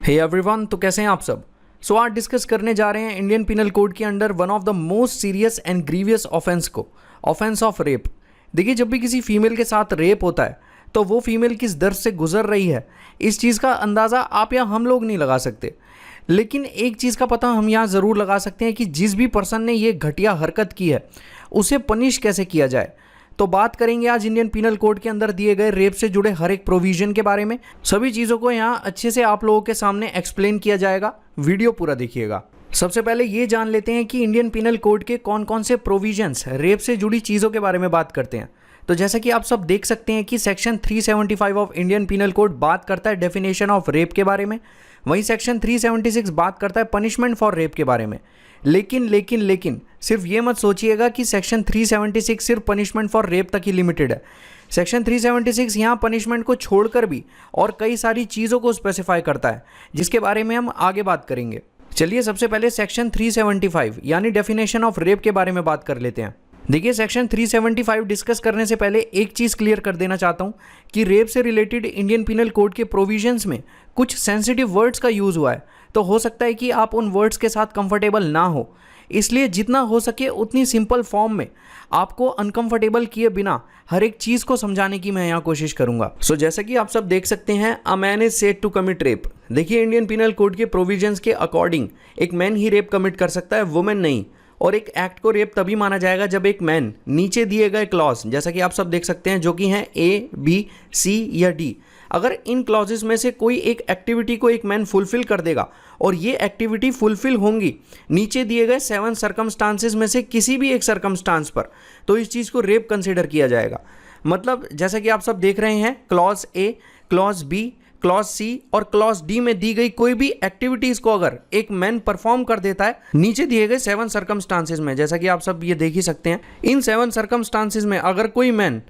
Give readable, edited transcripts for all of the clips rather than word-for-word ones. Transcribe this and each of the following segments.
Hey everyone, तो कैसे हैं आप सब। आज डिस्कस करने जा रहे हैं इंडियन पिनल कोड के under one of the most serious and grievous offence को, ऑफेंस ऑफ रेप। देखिए, जब भी किसी फीमेल के साथ रेप होता है तो वो फीमेल किस दर्द से गुजर रही है, इस चीज़ का अंदाज़ा आप या हम लोग नहीं लगा सकते। लेकिन एक चीज़ का पता हम यहाँ ज़रूर लगा सकते हैं कि जिस भी पर्सन ने ये घटिया हरकत की है उसे पनिश कैसे किया जाए। तो बात करेंगे आज इंडियन पिनल कोड के अंदर दिए गए रेप से जुड़े हर एक प्रोविजन के बारे में। सभी चीज़ों को यहाँ अच्छे से आप लोगों के सामने एक्सप्लेन किया जाएगा, वीडियो पूरा देखिएगा। सबसे पहले ये जान लेते हैं कि इंडियन पिनल कोड के कौन कौन से प्रोविजंस रेप से जुड़ी चीज़ों के बारे में बात करते हैं। तो जैसा कि आप सब देख सकते हैं कि section 375 of Indian penal code बात करता है डेफिनेशन ऑफ रेप के बारे में, वहीं सेक्शन 376 बात करता है पनिशमेंट फॉर रेप के बारे में। लेकिन सिर्फ ये मत सोचिएगा कि सेक्शन 376 सिर्फ पनिशमेंट फॉर रेप तक ही लिमिटेड है। सेक्शन 376 यहाँ पनिशमेंट को छोड़कर भी और कई सारी चीज़ों को स्पेसिफाई करता है, जिसके बारे में हम आगे बात करेंगे। चलिए सबसे पहले सेक्शन 375 यानी डेफिनेशन ऑफ रेप के बारे में बात कर लेते हैं। देखिए, सेक्शन 375 डिस्कस करने से पहले एक चीज़ क्लियर कर देना चाहता हूँ कि रेप से रिलेटेड इंडियन पिनल कोड के प्रोविजंस में कुछ सेंसिटिव वर्ड्स का यूज़ हुआ है, तो हो सकता है कि आप उन वर्ड्स के साथ कंफर्टेबल ना हो। इसलिए जितना हो सके उतनी सिंपल फॉर्म में आपको अनकंफर्टेबल किए बिना हर एक चीज़ को समझाने की मैं यहाँ कोशिश करूँगा। जैसा कि आप सब देख सकते हैं, a man is said to commit rape. देखिए, इंडियन पिनल कोड के प्रोविजंस के अकॉर्डिंग एक मैन ही रेप कमिट कर सकता है, वुमेन नहीं। और एक एक्ट को रेप तभी माना जाएगा जब एक मैन नीचे दिए गए क्लॉज, जैसा कि आप सब देख सकते हैं, जो कि हैं ए, बी, सी या डी, अगर इन क्लॉजेस में से कोई एक एक्टिविटी को एक मैन फुलफिल कर देगा और ये एक्टिविटी फुलफिल होंगी नीचे दिए गए 7 सर्कमस्टांसेस में से किसी भी एक सर्कमस्टांस पर, तो इस चीज़ को रेप कंसिडर किया जाएगा। मतलब जैसा कि आप सब देख रहे हैं, clause A, clause B, clause C और क्लॉज डी में दी गई कोई भी एक्टिविटीज को अगर एक मैन परफॉर्म कर देता है नीचे दिए गए 7 सर्कमस्टांसेस में, जैसा कि आप सब ये देख ही सकते हैं, इन 7 सर्कमस्टांसेस में अगर कोई मैन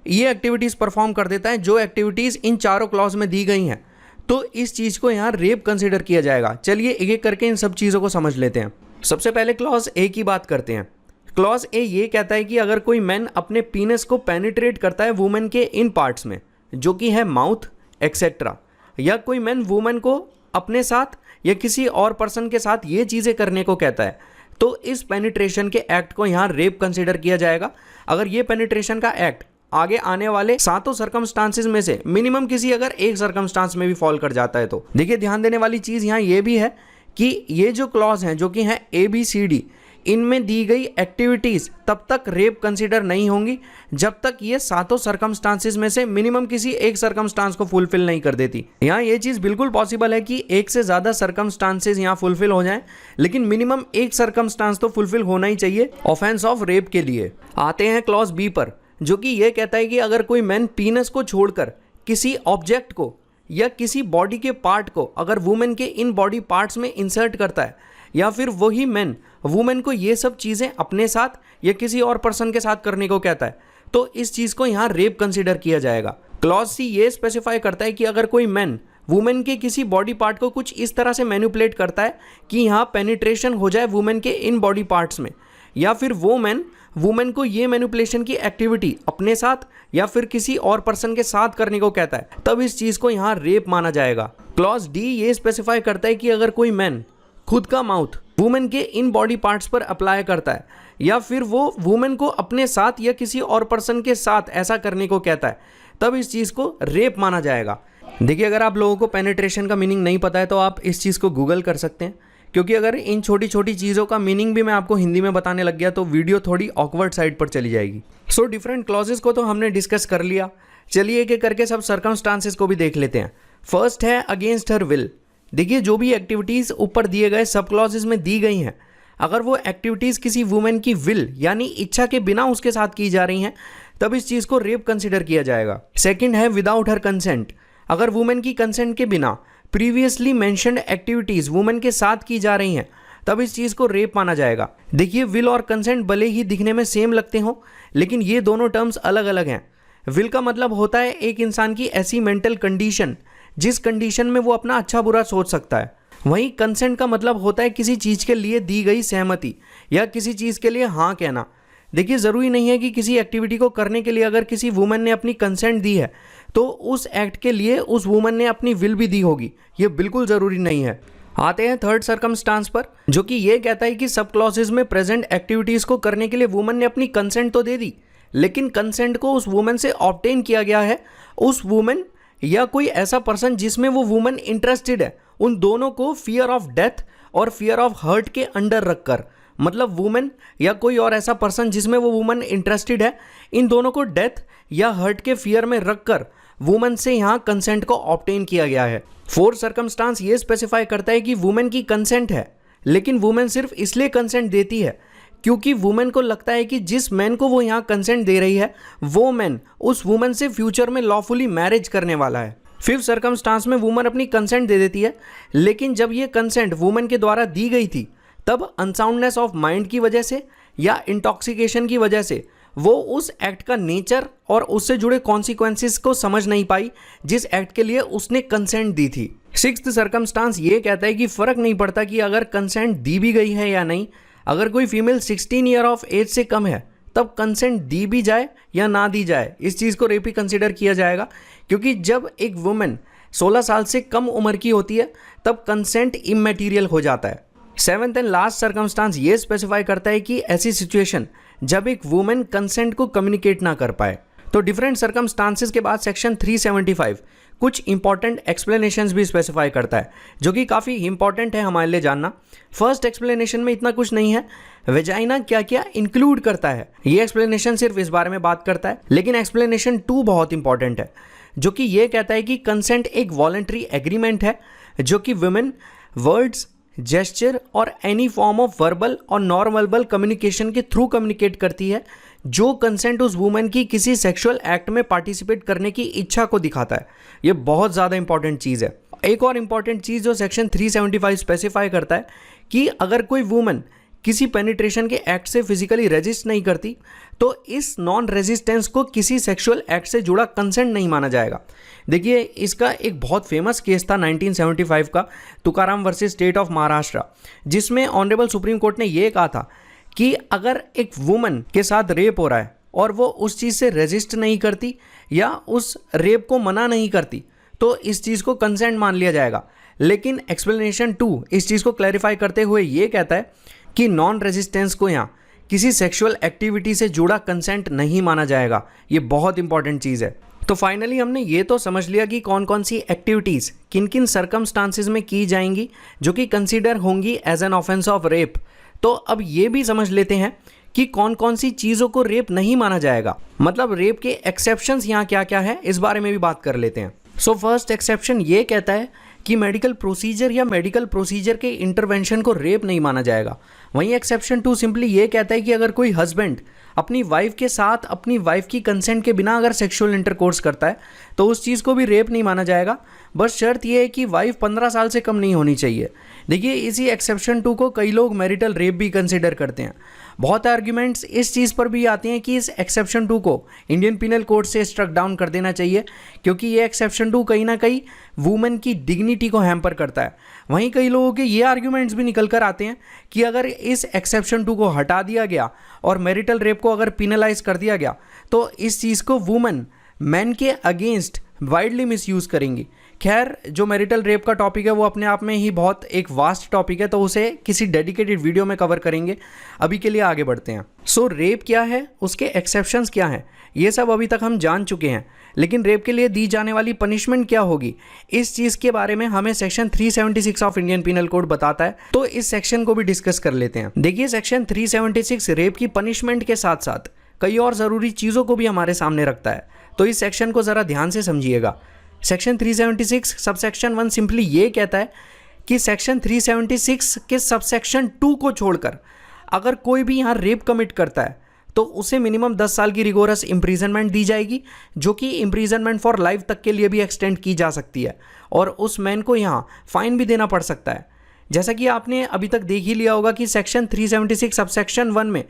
ये एक्टिविटीज परफॉर्म कर देता है जो एक्टिविटीज इन चारों क्लॉज में दी गई हैं, तो इस चीज़ को यहाँ रेप कंसिडर किया जाएगा। चलिए एक एक करके इन सब चीज़ों को समझ लेते हैं। सबसे पहले क्लॉज ए की बात करते हैं। क्लॉज ए ये कहता है कि अगर कोई मैन अपने पीनस को पेनिट्रेट करता है वुमेन के इन पार्ट्स में, जो कि है माउथ एक्सेट्रा, या कोई मैन वुमेन को अपने साथ या किसी और पर्सन के साथ ये चीज़ें करने को कहता है, तो इस पेनिट्रेशन के एक्ट को यहाँ रेप कंसिडर किया जाएगा। अगर ये पेनिट्रेशन का एक्ट आगे आने वाले 7 सर्कमस्टांसेस में से मिनिमम किसी अगर एक सर्कमस्टांस में भी फॉल कर जाता है तो। देखिए, ध्यान देने वाली चीज़ यहाँ ये भी है कि ये जो क्लॉज हैं, जो कि हैं ए, बी, सी, डी, इनमें दी गई एक्टिविटीज़ तब तक रेप कंसिडर नहीं होंगी जब तक ये 7 सर्कमस्टांसेस में से मिनिमम किसी एक सर्कमस्टांस को फुलफिल नहीं कर देती। यहाँ ये चीज़ बिल्कुल पॉसिबल है कि एक से ज़्यादा सर्कमस्टांसेस यहाँ फुलफिल हो जाएं, लेकिन मिनिमम एक सर्कमस्टांस तो फुलफिल होना ही चाहिए ऑफेंस ऑफ रेप के लिए। आते हैं क्लॉज बी पर, जो कि ये कहता है कि अगर कोई मैन पीनस को छोड़कर किसी ऑब्जेक्ट को या किसी बॉडी के पार्ट को अगर वुमेन के इन बॉडी पार्ट्स में इंसर्ट करता है, या फिर वही मैन वुमेन को ये सब चीज़ें अपने साथ या किसी और पर्सन के साथ करने को कहता है, तो इस चीज़ को यहाँ रेप कंसिडर किया जाएगा। क्लॉज सी ये स्पेसिफाई करता है कि अगर कोई मैन वुमेन के किसी बॉडी पार्ट को कुछ इस तरह से मैनिपुलेट करता है कि यहाँ पेनिट्रेशन हो जाए वुमेन के इन बॉडी पार्ट्स में, या फिर वो मैन वुमेन को ये मैनिपुलेशन की एक्टिविटी अपने साथ या फिर किसी और पर्सन के साथ करने को कहता है, तब इस चीज़ को यहाँ रेप माना जाएगा। क्लॉज डी ये स्पेसिफाई करता है कि अगर कोई मैन खुद का माउथ वुमेन के इन बॉडी पार्ट्स पर अप्लाई करता है, या फिर वो वुमेन को अपने साथ या किसी और पर्सन के साथ ऐसा करने को कहता है, तब इस चीज़ को रेप माना जाएगा। देखिए, अगर आप लोगों को पेनिट्रेशन का मीनिंग नहीं पता है तो आप इस चीज़ को गूगल कर सकते हैं, क्योंकि अगर इन छोटी छोटी चीज़ों का मीनिंग भी मैं आपको हिंदी में बताने लग गया तो वीडियो थोड़ी ऑकवर्ड साइड पर चली जाएगी। डिफरेंट क्लॉजेस को तो हमने डिस्कस कर लिया। चलिए एक एक करके सब सर्कमस्टांसेस को भी देख लेते हैं। फर्स्ट है अगेंस्ट हर विल। देखिए, जो भी एक्टिविटीज़ ऊपर दिए गए सब क्लॉजेस में दी गई हैं, अगर वो एक्टिविटीज़ किसी वुमेन की विल यानी इच्छा के बिना उसके साथ की जा रही हैं, तब इस चीज़ को रेप कंसिडर किया जाएगा। सेकंड है विदाउट हर कंसेंट। अगर वुमेन की कंसेंट के बिना प्रीवियसली मेंशन्ड एक्टिविटीज़ वुमेन के साथ की जा रही हैं, तब इस चीज़ को रेप माना जाएगा। देखिए, विल और कंसेंट भले ही दिखने में सेम लगते हों, लेकिन ये दोनों टर्म्स अलग अलग हैं। विल का मतलब होता है एक इंसान की ऐसी मेंटल कंडीशन जिस कंडीशन में वो अपना अच्छा बुरा सोच सकता है। वहीं कंसेंट का मतलब होता है किसी चीज़ के लिए दी गई सहमति या किसी चीज़ के लिए हाँ कहना। देखिए, ज़रूरी नहीं है कि किसी एक्टिविटी को करने के लिए अगर किसी वुमेन ने अपनी कंसेंट दी है तो उस एक्ट के लिए उस वुमन ने अपनी विल भी दी होगी, ये बिल्कुल ज़रूरी नहीं है। आते हैं थर्ड सर्कमस्टांस पर, जो कि ये कहता है कि सब क्लॉजेज में प्रेजेंट एक्टिविटीज़ को करने के लिए वुमन ने अपनी कंसेंट तो दे दी, लेकिन कंसेंट को उस वुमन से ऑब्टेन किया गया है उस वुमन या कोई ऐसा पर्सन जिसमें वो वुमन इंटरेस्टेड है, उन दोनों को फियर ऑफ डेथ और फियर ऑफ हर्ट के अंडर रखकर। मतलब वुमन या कोई और ऐसा पर्सन जिसमें वो वुमन इंटरेस्टेड है, इन दोनों को डेथ या हर्ट के फियर में रखकर वुमन से यहाँ कंसेंट को ऑब्टेन किया गया है। फोर्थ सर्कमस्टांस ये स्पेसिफाई करता है कि वुमेन की कंसेंट है, लेकिन वुमेन सिर्फ इसलिए कंसेंट देती है क्योंकि वुमेन को लगता है कि जिस मैन को वो यहाँ कंसेंट दे रही है वो मैन उस वुमेन से फ्यूचर में लॉफुली मैरिज करने वाला है। फिफ्थ सर्कमस्टांस में वुमन अपनी कंसेंट दे देती है, लेकिन जब ये कंसेंट वुमन के द्वारा दी गई थी तब अनसाउंडनेस ऑफ माइंड की वजह से या इंटॉक्सिकेशन की वजह से वो उस एक्ट का नेचर और उससे जुड़े कॉन्सिक्वेंसेस को समझ नहीं पाई जिस एक्ट के लिए उसने कंसेंट दी थी। सिक्स्थ सर्कमस्टांस ये कहता है कि फ़र्क नहीं पड़ता कि अगर कंसेंट दी भी गई है या नहीं, अगर कोई फीमेल 16 ईयर ऑफ एज से कम है तब कंसेंट दी भी जाए या ना दी जाए, इस चीज़ को रेप ही कंसिडर किया जाएगा, क्योंकि जब एक वुमेन 16 साल से कम उम्र की होती है तब कंसेंट इमैटीरियल हो जाता है। सेवेंथ एंड लास्ट सर्कमस्टांस ये स्पेसिफाई करता है कि ऐसी सिचुएशन जब एक वुमेन कंसेंट को कम्युनिकेट ना कर पाए। तो डिफरेंट सर्कमस्टांसेस के बाद सेक्शन 375 कुछ इंपॉर्टेंट एक्सप्लेनेशंस भी स्पेसिफाई करता है, जो कि काफ़ी इंपॉर्टेंट है हमारे लिए जानना। फर्स्ट एक्सप्लेनेशन में इतना कुछ नहीं है, वेजाइना क्या क्या इंक्लूड करता है, ये एक्सप्लेनेशन सिर्फ इस बारे में बात करता है। लेकिन एक्सप्लेनेशन 2 बहुत इंपॉर्टेंट है, जो कि ये कहता है कि कंसेंट एक वॉलंटरी एग्रीमेंट है जो कि वुमेन वर्ड्स, जेस्चर और एनी फॉर्म ऑफ वर्बल और नॉन वर्बल कम्युनिकेशन के थ्रू कम्युनिकेट करती है, जो कंसेंट उस वुमेन की किसी सेक्सुअल एक्ट में पार्टिसिपेट करने की इच्छा को दिखाता है। ये बहुत ज़्यादा इंपॉर्टेंट चीज़ है। एक और इंपॉर्टेंट चीज़ जो सेक्शन 375 स्पेसिफाई करता है कि अगर कोई वुमेन किसी पेनिट्रेशन के एक्ट से फिजिकली रेजिस्ट नहीं करती तो इस नॉन रेजिस्टेंस को किसी सेक्सुअल एक्ट से जुड़ा कंसेंट नहीं माना जाएगा। देखिए, इसका एक बहुत फेमस केस था 1975 का, Tukaram versus state of Maharashtra, जिसमें ऑनरेबल सुप्रीम कोर्ट ने ये कहा था कि अगर एक वुमन के साथ रेप हो रहा है और वो उस चीज़ से रेजिस्ट नहीं करती या उस रेप को मना नहीं करती तो इस चीज़ को कंसेंट मान लिया जाएगा। लेकिन एक्सप्लेनेशन 2 इस चीज़ को क्लैरिफाई करते हुए ये कहता है कि नॉन रेजिस्टेंस को यहाँ किसी सेक्सुअल एक्टिविटी से जुड़ा कंसेंट नहीं माना जाएगा। ये बहुत इंपॉर्टेंट चीज़ है। तो फाइनली हमने ये तो समझ लिया कि कौन कौन सी एक्टिविटीज़ किन किन सर्कमस्टांसेस में की जाएंगी जो कि कंसीडर होंगी as an offence of rape. तो अब ये भी समझ लेते हैं कि कौन कौन सी चीज़ों को रेप नहीं माना जाएगा, मतलब रेप के एक्सेप्शंस यहाँ क्या क्या है, इस बारे में भी बात कर लेते हैं। सो फर्स्ट एक्सेप्शन ये कहता है कि मेडिकल प्रोसीजर या मेडिकल प्रोसीजर के इंटरवेंशन को रेप नहीं माना जाएगा। वहीं एक्सेप्शन 2 सिंपली ये कहता है कि अगर कोई हस्बैंड अपनी वाइफ के साथ अपनी वाइफ की कंसेंट के बिना अगर सेक्सुअल इंटरकोर्स करता है तो उस चीज़ को भी रेप नहीं माना जाएगा, बस शर्त यह है कि वाइफ 15 साल से कम नहीं होनी चाहिए। देखिए, इसी एक्सेप्शन 2 को कई लोग मैरिटल रेप भी कंसिडर करते हैं। बहुत आर्ग्यूमेंट्स इस चीज़ पर भी आते हैं कि इस एक्सेप्शन 2 को इंडियन पिनल कोड से स्ट्रक डाउन कर देना चाहिए, क्योंकि ये एक्सेप्शन 2 कहीं ना कहीं वुमेन की डिग्निटी को हैम्पर करता है। वहीं कई लोगों के ये आर्ग्यूमेंट्स भी निकल कर आते हैं कि अगर इस एक्सेप्शन 2 को हटा दिया गया और मैरिटल रेप को अगर पिनलाइज कर दिया गया तो इस चीज़ को वुमेन मैन के अगेंस्ट वाइडली मिसयूज़ करेंगी। खैर, जो मैरिटल रेप का टॉपिक है वो अपने आप में ही बहुत एक वास्ट टॉपिक है, तो उसे किसी डेडिकेटेड वीडियो में कवर करेंगे। अभी के लिए आगे बढ़ते हैं। सो रेप क्या है, उसके एक्सेप्शंस क्या हैं, ये सब अभी तक हम जान चुके हैं। लेकिन रेप के लिए दी जाने वाली पनिशमेंट क्या होगी, इस चीज़ के बारे में हमें section 376 of Indian penal code बताता है, तो इस सेक्शन को भी डिस्कस कर लेते हैं। देखिए, सेक्शन 376 रेप की पनिशमेंट के साथ साथ कई और ज़रूरी चीज़ों को भी हमारे सामने रखता है, तो इस सेक्शन को ज़रा ध्यान से समझिएगा। सेक्शन 376 सबसेक्शन 1 सिंपली ये कहता है कि सेक्शन 376 के सबसेक्शन 2 को छोड़कर अगर कोई भी यहाँ रेप कमिट करता है तो उसे मिनिमम 10 साल की रिगोरस इम्प्रीजनमेंट दी जाएगी, जो कि इम्प्रीजनमेंट फॉर लाइफ तक के लिए भी एक्सटेंड की जा सकती है, और उस मैन को यहाँ फाइन भी देना पड़ सकता है। जैसा कि आपने अभी तक देख ही लिया होगा कि सेक्शन 376 सबसेक्शन 1 में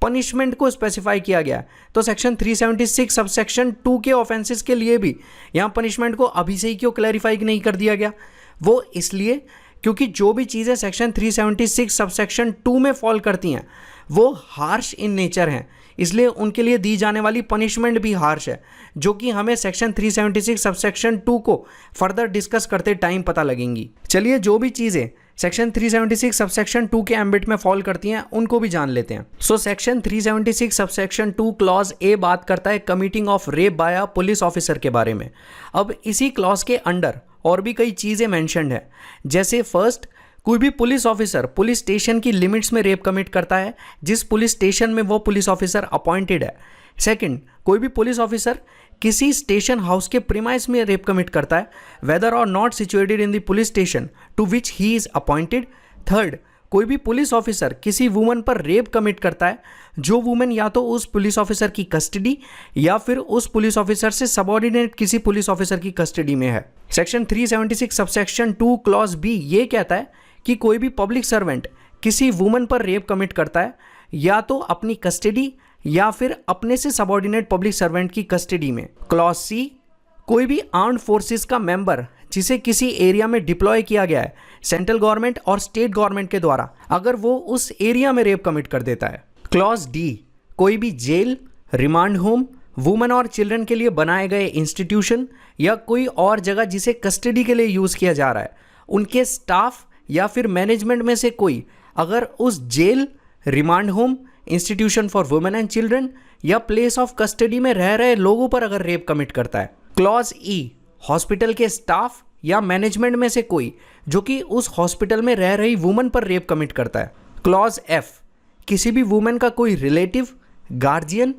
पनिशमेंट को स्पेसिफाई किया गया है, तो सेक्शन 376 सबसेक्शन 2 के ऑफेंसेस के लिए भी यहाँ पनिशमेंट को अभी से ही क्यों क्लैरिफाई नहीं कर दिया गया? वो इसलिए क्योंकि जो भी चीज़ें सेक्शन 376 सबसेक्शन 2 में फॉल करती हैं वो हार्श इन नेचर हैं, इसलिए उनके लिए दी जाने वाली पनिशमेंट भी हार्श है, जो कि हमें सेक्शन 376 सबसेक्शन 2 को फर्दर डिस्कस करते टाइम पता लगेंगी। चलिए जो भी चीज़ें सेक्शन 376 सबसेक्शन 2 के एम्बिट में फॉल करती हैं उनको भी जान लेते हैं। So section 376 subsection 2 clause A बात करता है committing of rape by a police officer के बारे में। अब इसी क्लॉज के अंडर और भी कई चीज़ें मेंशन्ड है, जैसे फर्स्ट, कोई भी पुलिस ऑफिसर पुलिस स्टेशन की लिमिट्स में रेप कमिट करता है जिस पुलिस स्टेशन में वो पुलिस ऑफिसर अपॉइंटेड है। सेकंड, कोई भी पुलिस ऑफिसर किसी स्टेशन हाउस के प्रीमाइस में रेप कमिट करता है वेदर और not situated in the police station to which he is appointed. Third, कोई भी पुलिस ऑफिसर किसी वुमन पर रेप कमिट करता है जो वुमन या तो उस पुलिस ऑफिसर की कस्टडी या फिर उस पुलिस ऑफिसर से सबऑर्डिनेट किसी पुलिस ऑफिसर की कस्टडी में है। सेक्शन 376 सबसेक्शन 2 क्लॉज बी ये कहता है कि कोई भी पब्लिक सर्वेंट किसी वुमन पर रेप कमिट करता है या तो अपनी कस्टडी या फिर अपने से सबऑर्डिनेट पब्लिक सर्वेंट की कस्टडी में। क्लॉज सी, कोई भी आर्म्ड फोर्सेस का मेंबर जिसे किसी एरिया में डिप्लॉय किया गया है सेंट्रल गवर्नमेंट और स्टेट गवर्नमेंट के द्वारा, अगर वो उस एरिया में रेप कमिट कर देता है। क्लॉज डी, कोई भी जेल, रिमांड होम, वुमेन और चिल्ड्रन के लिए बनाए गए इंस्टीट्यूशन या कोई और जगह जिसे कस्टडी के लिए यूज़ किया जा रहा है, उनके स्टाफ या फिर मैनेजमेंट में से कोई अगर उस jail, remand home, institution for women and children या प्लेस ऑफ कस्टडी में रह रहे लोगों पर अगर रेप कमिट करता है। क्लॉज ई, हॉस्पिटल के स्टाफ या मैनेजमेंट में से कोई जो कि उस हॉस्पिटल में रह रही वुमन पर रेप कमिट करता है। क्लॉज एफ, किसी भी वुमन का कोई रिलेटिव, गार्जियन,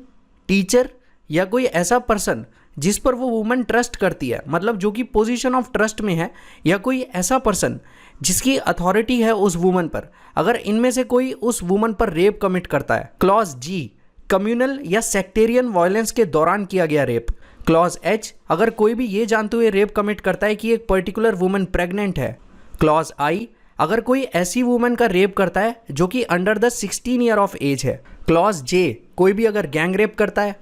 टीचर या कोई ऐसा पर्सन जिस पर वो वुमन ट्रस्ट करती है, मतलब जो कि पोजीशन ऑफ ट्रस्ट में है, या कोई ऐसा पर्सन जिसकी अथॉरिटी है उस वुमन पर, अगर इनमें से कोई उस वुमन पर रेप कमिट करता है। क्लॉज जी, कम्युनल या सेक्टेरियन वायलेंस के दौरान किया गया रेप। क्लॉज एच, अगर कोई भी ये जानते हुए रेप कमिट करता है कि एक पर्टिकुलर वुमन प्रेग्नेंट है। क्लॉज आई, अगर कोई ऐसी वुमन का रेप करता है जो कि under the 16 year of age है। क्लॉज जे, कोई भी अगर गैंग रेप करता है।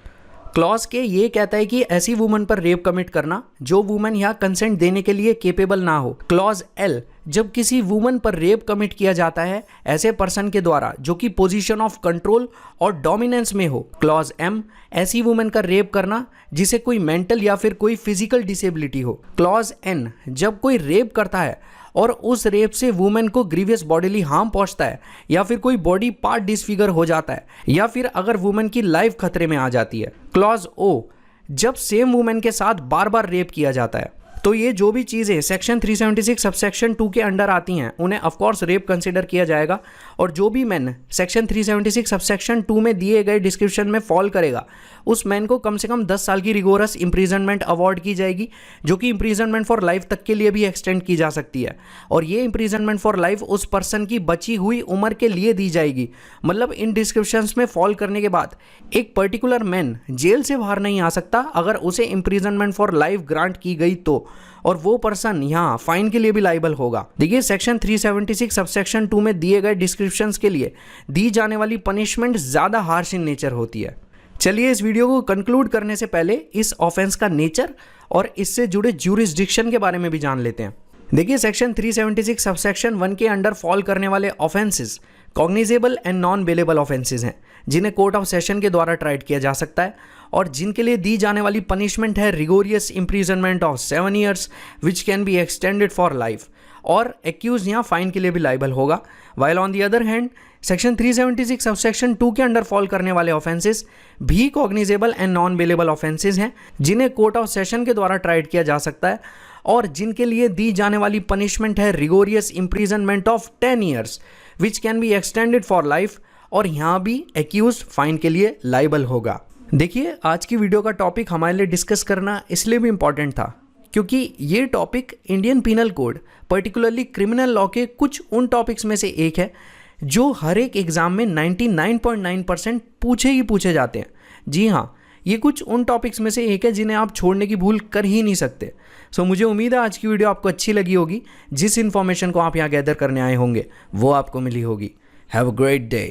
क्लॉज के ये कहता है कि ऐसी वुमन पर रेप कमिट करना जो वुमन यहाँ कंसेंट देने के लिए केपेबल ना हो। क्लॉज एल, जब किसी वुमन पर रेप कमिट किया जाता है ऐसे पर्सन के द्वारा जो कि पोजीशन ऑफ कंट्रोल और डोमिनेंस में हो। क्लॉज एम, ऐसी वुमन का रेप करना जिसे कोई मेंटल या फिर कोई फिजिकल डिसेबिलिटी हो। क्लॉज एन, जब कोई रेप करता है और उस रेप से वुमेन को ग्रीवियस बॉडीली हार्म पहुंचता है या फिर कोई बॉडी पार्ट डिसफिगर हो जाता है या फिर अगर वुमेन की लाइफ खतरे में आ जाती है। क्लॉज ओ, जब सेम वुमेन के साथ बार बार रेप किया जाता है। तो ये जो भी चीज़ें सेक्शन 376 सबसेक्शन 2 के अंडर आती हैं उन्हें ऑफकोर्स रेप कंसिडर किया जाएगा, और जो भी मैन सेक्शन 376 सबसेक्शन 2 में दिए गए डिस्क्रिप्शन में फॉल करेगा उस मैन को कम से कम 10 साल की रिगोरस इम्प्रीजनमेंट अवॉर्ड की जाएगी, जो कि इम्प्रीजनमेंट फॉर लाइफ तक के लिए भी एक्सटेंड की जा सकती है। और ये इम्प्रीजनमेंट फॉर लाइफ उस पर्सन की बची हुई उम्र के लिए दी जाएगी। मतलब इन डिस्क्रिप्शंस में फॉल करने के बाद एक पर्टिकुलर मैन जेल से बाहर नहीं आ सकता अगर उसे इम्प्रीजनमेंट फॉर लाइफ ग्रांट की गई तो, और वो पर्सन यहाँ फाइन के लिए भी लाइबल होगा। देखिए सेक्शन 376 सबसेक्शन 2 में दिए गए डिस्क्रिप्शंस के लिए दी जाने वाली पनिशमेंट ज़्यादा हार्श इन नेचर होती है। चलिए इस वीडियो को कंक्लूड करने से पहले इस ऑफेंस का नेचर और इससे जुड़े ज्यूरिसडिक्शन के बारे में भी जान लेते हैं। देखिए सेक्शन 376 सबसेक्शन 1 के अंडर फॉल करने वाले offences cognizable and non bailable offences हैं जिन्हें कोर्ट ऑफ सेशन के द्वारा ट्राइड किया जा सकता है और जिनके लिए दी जाने वाली पनिशमेंट है rigorous imprisonment of 7 years which can be extended for life, और एक्यूज यहाँ फाइन के लिए भी लाइबल होगा। While on the other hand section 376 subsection 2 के अंडर फॉल करने वाले ऑफेंसेस भी cognizable and non bailable offences हैं जिन्हें कोर्ट ऑफ सेशन के द्वारा ट्राइड किया जा सकता है और जिनके लिए दी जाने वाली पनिशमेंट है rigorous imprisonment of 10 years which can be extended for life, और यहाँ भी एक्यूज फाइन के लिए लाइबल होगा। देखिए आज की वीडियो का टॉपिक हमारे लिए डिस्कस करना इसलिए भी इम्पॉर्टेंट था क्योंकि ये topic Indian penal code particularly criminal law के कुछ उन टॉपिक्स में से एक है जो हर एक एग्ज़ाम में 99.9% पूछे ही पूछे जाते हैं। जी हाँ, ये कुछ उन टॉपिक्स में से एक है जिन्हें आप छोड़ने की भूल कर ही नहीं सकते। सो मुझे उम्मीद है आज की वीडियो आपको अच्छी लगी होगी। जिस इन्फॉर्मेशन को आप यहाँ गैदर करने आए होंगे वो आपको मिली होगी। Have a great day.